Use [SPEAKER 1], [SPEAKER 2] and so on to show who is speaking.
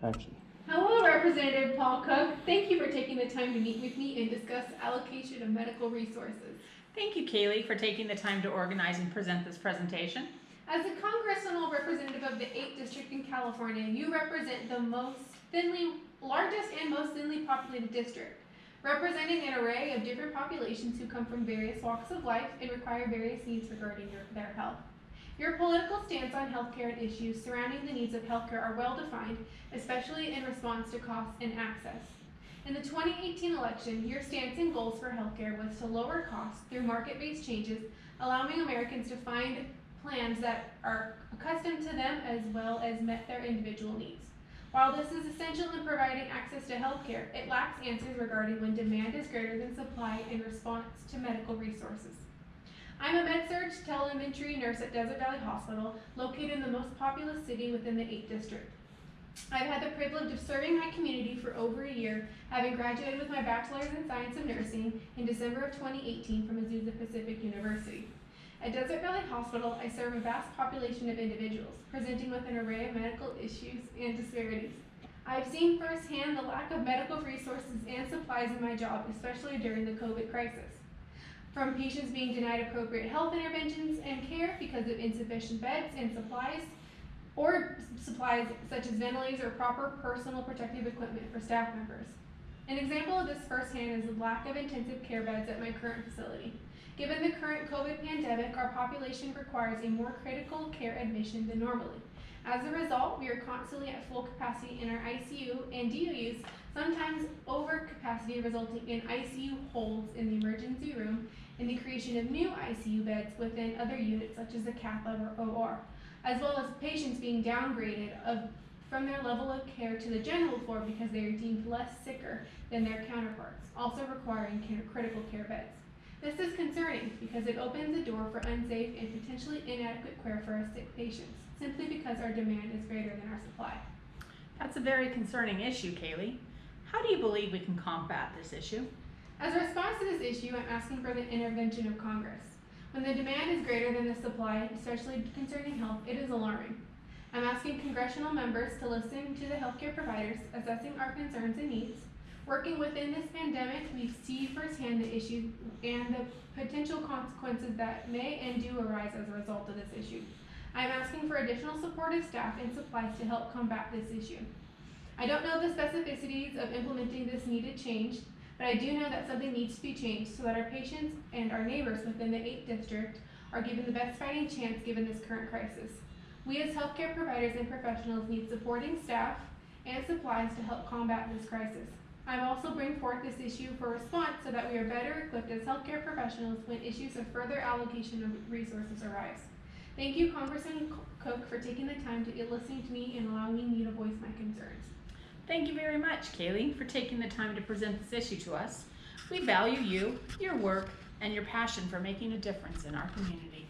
[SPEAKER 1] Action.
[SPEAKER 2] Hello, Representative Paul Cook. Thank you for taking the time to meet with me and discuss allocation of medical resources.
[SPEAKER 3] Thank you, Kaylee, for taking the time to organize and present this presentation.
[SPEAKER 2] As a congressional representative of the 8th District in California, you represent the largest and most thinly populated district, representing an array of different populations who come from various walks of life and require various needs regarding their health. Your political stance on healthcare and issues surrounding the needs of healthcare are well defined, especially in response to costs and access. In the 2018 election, your stance and goals for healthcare was to lower costs through market-based changes, allowing Americans to find plans that are accustomed to them as well as met their individual needs. While this is essential in providing access to healthcare, it lacks answers regarding when demand is greater than supply in response to medical resources. I'm a med-surg telemetry nurse at Desert Valley Hospital, located in the most populous city within the 8th District. I've had the privilege of serving my community for over a year, having graduated with my bachelor's in science of nursing in December of 2018 from Azusa Pacific University. At Desert Valley Hospital, I serve a vast population of individuals, presenting with an array of medical issues and disparities. I've seen firsthand the lack of medical resources and supplies in my job, especially during the COVID crisis. From patients being denied appropriate health interventions and care because of insufficient beds and supplies, or supplies such as ventilators or proper personal protective equipment for staff members. An example of this firsthand is the lack of intensive care beds at my current facility. Given the current COVID pandemic, our population requires a more critical care admission than normally. As a result, we are constantly at full capacity in our ICU and DOUs, sometimes over capacity resulting in ICU holds in the emergency room and the creation of new ICU beds within other units such as the cath lab or OR, as well as patients being downgraded from their level of care to the general floor because they are deemed less sicker than their counterparts, also requiring critical care beds. This is concerning because it opens the door for unsafe and potentially inadequate care for our sick patients, simply because our demand is greater than our supply.
[SPEAKER 3] That's a very concerning issue, Kaylee. How do you believe we can combat this issue?
[SPEAKER 2] As a response to this issue, I'm asking for the intervention of Congress. When the demand is greater than the supply, especially concerning health, it is alarming. I'm asking congressional members to listen to the healthcare providers, assessing our concerns and needs. Working within this pandemic, we see firsthand the issue and the potential consequences that may and do arise as a result of this issue. I'm asking for additional supportive staff and supplies to help combat this issue. I don't know the specificities of implementing this needed change, but I do know that something needs to be changed so that our patients and our neighbors within the 8th District are given the best fighting chance given this current crisis. We as healthcare providers and professionals need supporting staff and supplies to help combat this crisis. I also bring forth this issue for response so that we are better equipped as healthcare professionals when issues of further allocation of resources arise. Thank you, Congressman Cook, for taking the time to listen to me and allowing me to voice my concerns.
[SPEAKER 3] Thank you very much, Kaylee, for taking the time to present this issue to us. We value you, your work, and your passion for making a difference in our community.